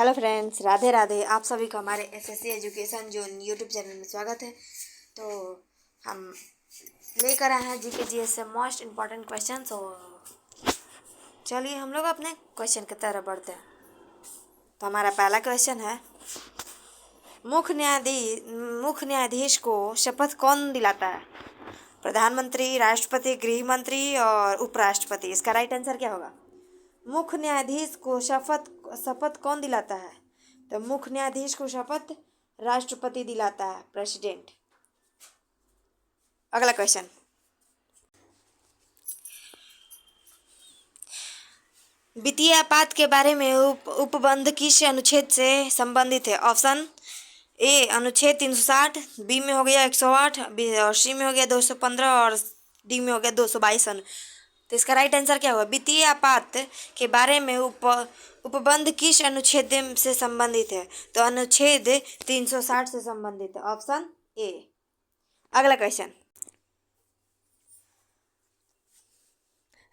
Hello friends, Radhe Radhe. आप सभी का हमारे SSC education zone YouTube channel में स्वागत है। तो हम लेकर आए हैं जीके जीएस से मोस्ट इम्पॉर्टेंट क्वेश्चन। और चलिए हम लोग अपने क्वेश्चन की तरफ बढ़ते हैं। तो हमारा पहला क्वेश्चन है, मुख्य न्यायाधीश को शपथ कौन दिलाता है? प्रधानमंत्री, राष्ट्रपति, गृह मंत्री और उपराष्ट्रपति। इसका राइट आंसर क्या होगा? मुख्य न्यायाधीश को शपथ कौन दिलाता है? तो मुख्य न्यायाधीश को शपथ राष्ट्रपति दिलाता है, प्रेसिडेंट। अगला क्वेश्चन, वित्तीय आपात के बारे में उपबंध किस अनुच्छेद से संबंधित है? ऑप्शन ए अनुच्छेद 360, बी में हो गया 108, और सी में हो गया 215 और डी में हो गया 222। तो इसका राइट आंसर क्या होगा? वित्तीय आपात के बारे में उपबंध किस अनुच्छेद से संबंधित है? तो अनुच्छेद 360 से संबंधित है, ऑप्शन ए। अगला क्वेश्चन,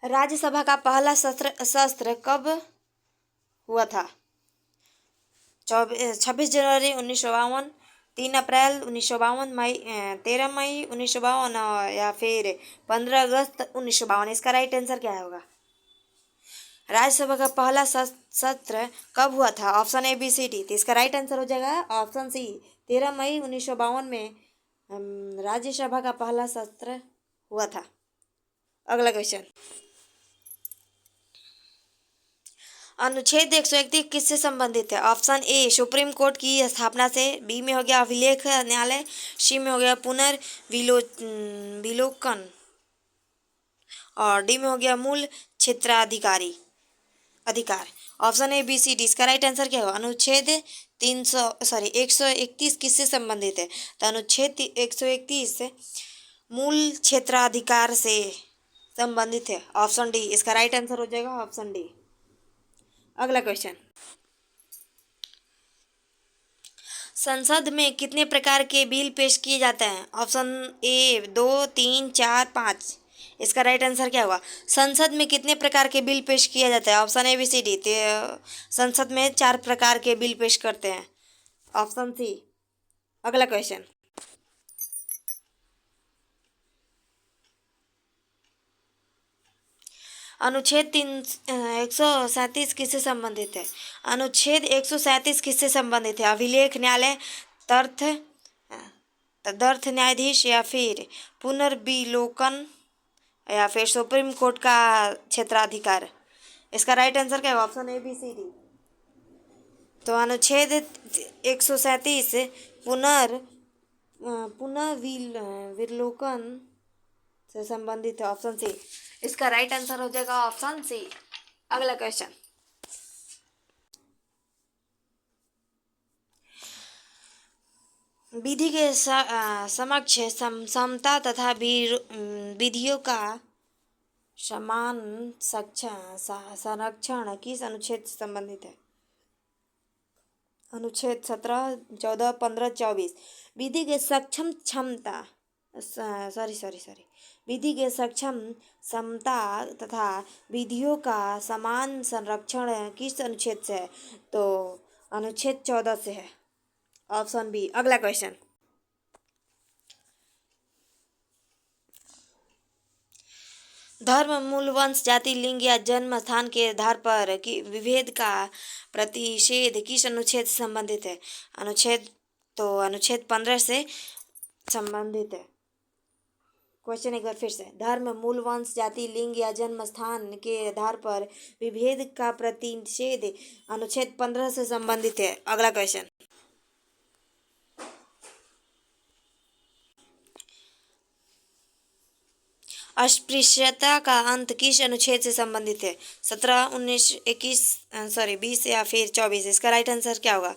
राज्यसभा का पहला सत्र कब हुआ था? 26 जनवरी 1952, 3 अप्रैल 1952, 13 मई 1952 या फिर 15 अगस्त 1952। इसका राइट आंसर क्या होगा? राज्यसभा का पहला सत्र कब हुआ था? Option A, B, C, D. तो इसका राइट आंसर हो जाएगा ऑप्शन सी, 13 मई 1952 में राज्यसभा का पहला सत्र हुआ था। अगला क्वेश्चन, अनुच्छेद 131 किससे संबंधित है? ऑप्शन ए सुप्रीम कोर्ट की स्थापना से, बी में हो गया अभिलेख न्यायालय, सी में हो गया पुनर्विलोकन और डी में हो गया मूल क्षेत्राधिकार। Option A, B, C, D. इसका राइट आंसर क्या होगा? अनुच्छेद 131 किससे संबंधित है? तो अनुच्छेद 131 मूल क्षेत्राधिकार से संबंधित है, ऑप्शन डी। इसका राइट आंसर हो जाएगा ऑप्शन डी। अगला क्वेश्चन, संसद में कितने प्रकार के बिल पेश किए जाते हैं? Option A 2, 3, 4, 5। इसका राइट आंसर क्या होगा? संसद में कितने प्रकार के बिल पेश किया जाता है? Option A, B, C, D. संसद में 4 प्रकार के बिल पेश करते हैं, ऑप्शन सी। अगला क्वेश्चन, अनुच्छेद 137 किससे संबंधित है? अनुच्छेद 137 किससे संबंधित है? अभिलेख न्यायालय, तदर्थ न्यायाधीश या फिर पुनर्विलोकन या फिर सुप्रीम कोर्ट का क्षेत्राधिकार। इसका राइट आंसर क्या है? Option A, B, C, D. तो अनुच्छेद 137 पुनर्विलोकन से संबंधित है, ऑप्शन सी। इसका राइट आंसर हो जाएगा ऑप्शन सी। अगला क्वेश्चन, विधि के समक्ष समता तथा विधियों का समान संरक्षण किस अनुच्छेद से संबंधित है? अनुच्छेद 17, 14, 15, 24। विधि के विधि के सक्षम समता तथा विधियों का समान संरक्षण किस अनुच्छेद से है? तो अनुच्छेद 14 से है, ऑप्शन बी। अगला क्वेश्चन, धर्म, मूल, वंश, जाति, लिंग या जन्म स्थान के आधार पर विभेद का प्रतिषेध किस अनुच्छेद से संबंधित है? अनुच्छेद 15 से संबंधित है। क्वेश्चन एक बार फिर से, धर्म, मूल, वंश, जाति, लिंग या जन्म स्थान के आधार पर विभेद का प्रतिषेध अनुच्छेद 15 से संबंधित है। अगला क्वेश्चन, अस्पृश्यता का अंत किस अनुच्छेद से संबंधित है? 17, 19, 20 या फिर 24। इसका राइट आंसर क्या होगा?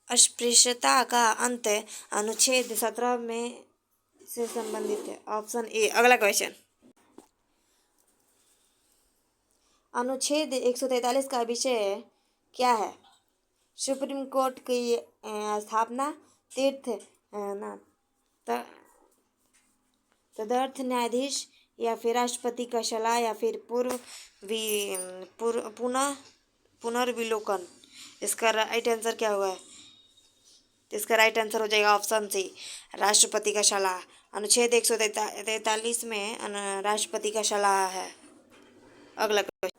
अस्पृश्यता का अंत अनुच्छेद 17 में से संबंधित है, ऑप्शन ए। अगला क्वेश्चन, अनुच्छेद 143 का विषय क्या है? सुप्रीम कोर्ट की स्थापना, तदर्थ न्यायाधीश या फिर राष्ट्रपति का सलाह या फिर पुनर्विलोकन। इसका राइट आंसर क्या हुआ है? इसका राइट आंसर हो जाएगा ऑप्शन सी, राष्ट्रपति का सलाह। अनुच्छेद 143 में राष्ट्रपति का सलाह है। अगला क्वेश्चन,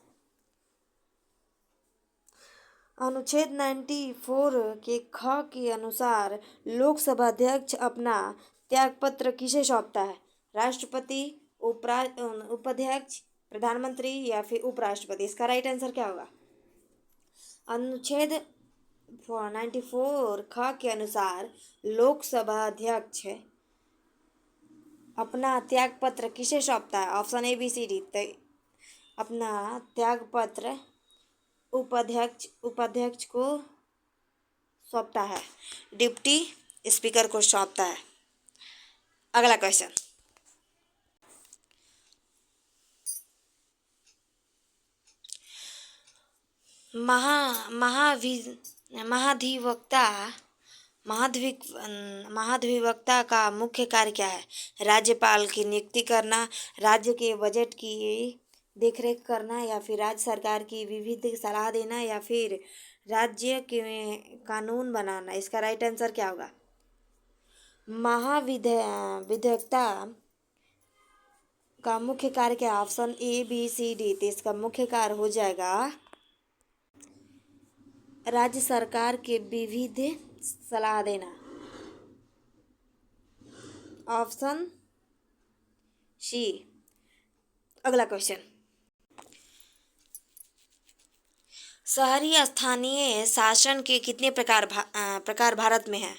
अनुच्छेद 94 के ख के अनुसार लोकसभा अध्यक्ष अपना त्यागपत्र किसे सौंपता है? राष्ट्रपति, उपाध्यक्ष, प्रधानमंत्री या फिर उपराष्ट्रपति। इसका राइट आंसर क्या होगा? अनुच्छेद 94 ख के अनुसार लोकसभा अध्यक्ष अपना त्यागपत्र किसे सौंपता है? Option A B C D. अपना त्यागपत्र उपाध्यक्ष को सौंपता है, डिप्टी स्पीकर को सौंपता है। अगला क्वेश्चन, महाधिवक्ता का मुख्य कार्य क्या है? राज्यपाल की नियुक्ति करना, राज्य के बजट की देखरेख करना या फिर राज्य सरकार की विविध सलाह देना या फिर राज्य के कानून बनाना। इसका राइट आंसर क्या होगा? महाविधिवक्ता का मुख्य कार्य क्या? Option A B C D. तो इसका मुख्य कार्य हो जाएगा राज्य सरकार के विविध सलाह देना। Option C. अगला क्वेश्चन, शहरी स्थानीय शासन के कितने प्रकार भारत में है?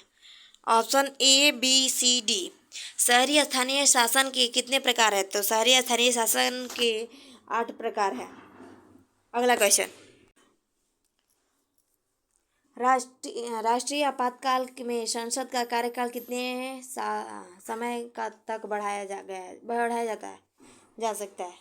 Option A B C D. शहरी स्थानीय शासन के कितने प्रकार है? तो शहरी स्थानीय शासन के 8 प्रकार है। अगला क्वेश्चन, राष्ट्रीय आपातकाल में संसद का कार्यकाल कितने समय का तक बढ़ाया जा सकता है?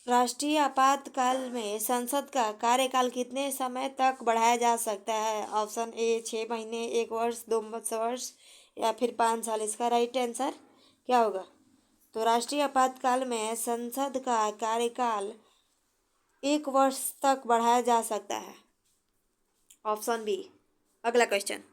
राष्ट्रीय आपातकाल में संसद का कार्यकाल कितने समय तक बढ़ाया जा सकता है? ऑप्शन ए 6 महीने, 1 वर्ष, 2 वर्ष या फिर 5 साल। इसका राइट आंसर क्या होगा? तो राष्ट्रीय आपातकाल में संसद का कार्यकाल 1 वर्ष तक बढ़ाया जा सकता है। Option B. अगला क्वेश्चन,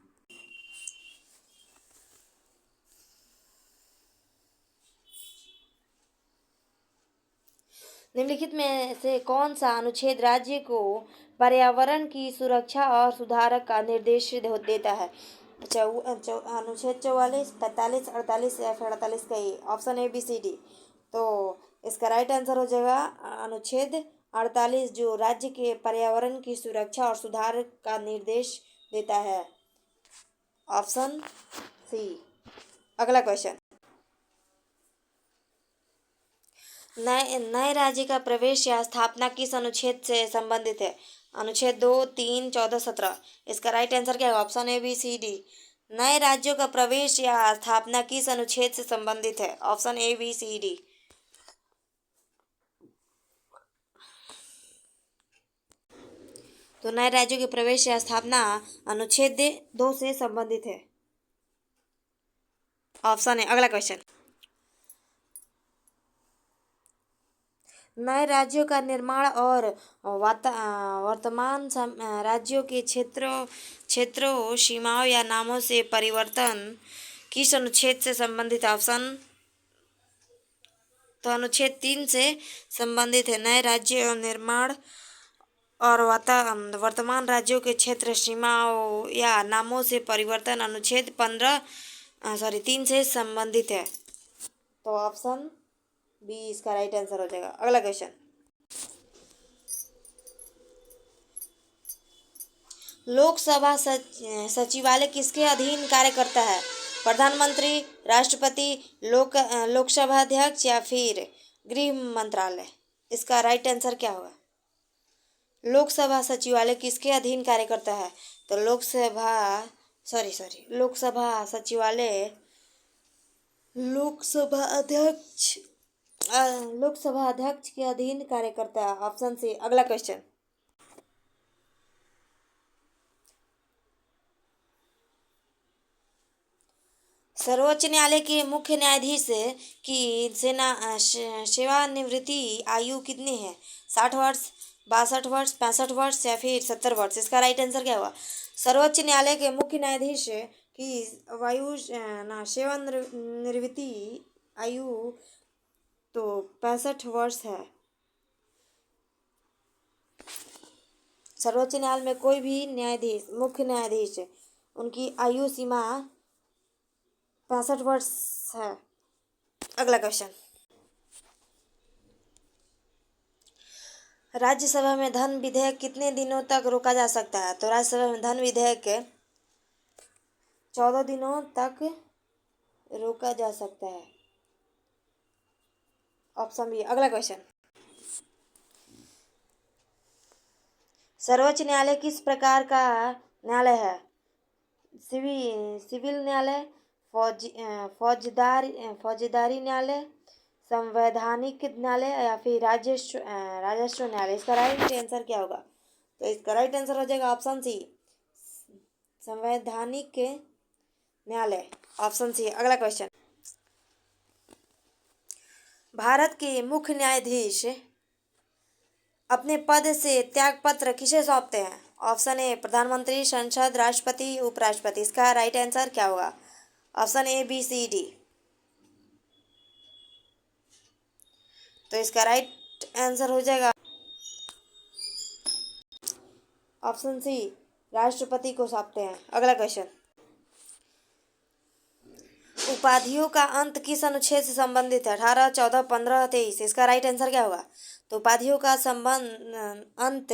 निम्नलिखित में से कौन सा अनुच्छेद राज्य को पर्यावरण की सुरक्षा और सुधार का निर्देश देता है? अनुच्छेद 44, 45, 48 या फिर 48 का ये। Option A B C D. तो इसका राइट आंसर हो जाएगा अनुच्छेद 48, जो राज्य के पर्यावरण की सुरक्षा और सुधार का निर्देश देता है। Option C. अगला क्वेश्चन, नए राज्य का प्रवेश या स्थापना किस अनुच्छेद से संबंधित है? अनुच्छेद 2, 3, 14, 17। इसका राइट आंसर क्या है? Option A B C D. नए राज्यों का प्रवेश या स्थापना किस अनुच्छेद से संबंधित है? Option A B C D. तो नए राज्यों के प्रवेश या स्थापना अनुच्छेद 2 से संबंधित है। ऑप्शन है। अगला क्वेश्चन, नए राज्यों का निर्माण और वर्तमान राज्यों के क्षेत्रों, सीमाओं या नामों से परिवर्तन किस अनुच्छेद से संबंधित है? ऑप्शन तो अनुच्छेद 3 से संबंधित है। नए राज्य निर्माण और वर्तमान राज्यों के क्षेत्र, सीमाओं या नामों से परिवर्तन अनुच्छेद 3 से संबंधित है। तो ऑप्शन बी इसका राइट आंसर हो जाएगा। अगला क्वेश्चन, लोकसभा सचिवालय किसके अधीन कार्य करता है? प्रधानमंत्री, राष्ट्रपति, लोकसभा अध्यक्ष या फिर गृह मंत्रालय। इसका राइट आंसर क्या होगा? लोकसभा सचिवालय किसके अधीन कार्य करता है? तो लोकसभा सचिवालय लोकसभा अध्यक्ष के अधीन कार्य करता है। Option C. अगला क्वेश्चन, सर्वोच्च न्यायालय के मुख्य न्यायाधीश की सेवानिवृत्ति आयु कितनी है? 60 वर्ष, 62 वर्ष, 65 वर्ष या फिर 70 वर्ष? इसका राइट आंसर क्या होगा? सर्वोच्च न्यायालय के मुख्य न्यायाधीश की सेवानिवृत्ति आयु तो 65 वर्ष है। सर्वोच्च न्यायालय में कोई भी न्यायाधीश, मुख्य न्यायाधीश, उनकी आयु सीमा 65 वर्ष है। अगला क्वेश्चन, राज्यसभा में धन विधेयक कितने दिनों तक रोका जा सकता है? तो राज्यसभा में धन विधेयक 14 दिनों तक रोका जा सकता है। Option B. अगला क्वेश्चन, सर्वोच्च न्यायालय किस प्रकार का न्यायालय है? सिविल न्यायालय, फौजदारी न्यायालय, संवैधानिक न्यायालय या फिर राजस्व न्यायालय? इसका राइट आंसर क्या होगा? तो इसका राइट आंसर हो जाएगा ऑप्शन सी, संवैधानिक न्यायालय। Option C. अगला क्वेश्चन, भारत के मुख्य न्यायाधीश अपने पद से त्यागपत्र किसे सौंपते हैं? ऑप्शन ए प्रधानमंत्री, संसद, राष्ट्रपति, उपराष्ट्रपति? इसका राइट आंसर क्या होगा? Option A, B, C, D. तो इसका राइट आंसर हो जाएगा ऑप्शन सी, राष्ट्रपति को सौंपते हैं। अगला क्वेश्चन, उपाधियों का अंत किस अनुच्छेद से संबंधित है? 18, 14, 15, 23? इसका राइट आंसर क्या होगा? तो उपाधियों का अंत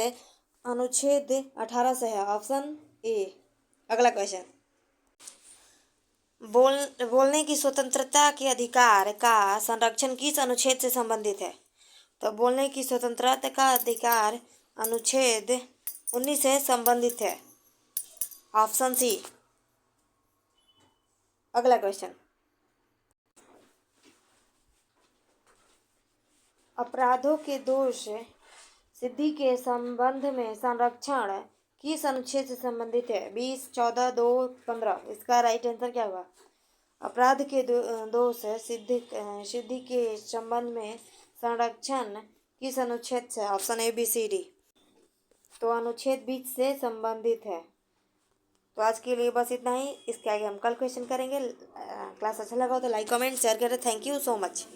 अनुच्छेद 18 से है। ऑप्शन ए। अगला क्वेश्चन, बोलने की स्वतंत्रता के अधिकार का संरक्षण किस अनुच्छेद से संबंधित है? तो बोलने की स्वतंत्रता का अधिकार अनुच्छेद 19 से संबंधित है। Option C. अगला क्वेश्चन, अपराधों के दोष सिद्धि के संबंध में संरक्षण किस अनुच्छेद से संबंधित है? 20, 14, 2, 15? इसका राइट आंसर क्या होगा? अपराध के दोष सिद्धि के संबंध में संरक्षण किस अनुच्छेद से? Option A, B, C, D. तो अनुच्छेद 20 से संबंधित है। तो आज के लिए बस इतना ही। इसके आगे हम कल क्वेश्चन करेंगे। क्लास अच्छा लगा हो तो लाइक, कमेंट, शेयर करें। Thank you so much.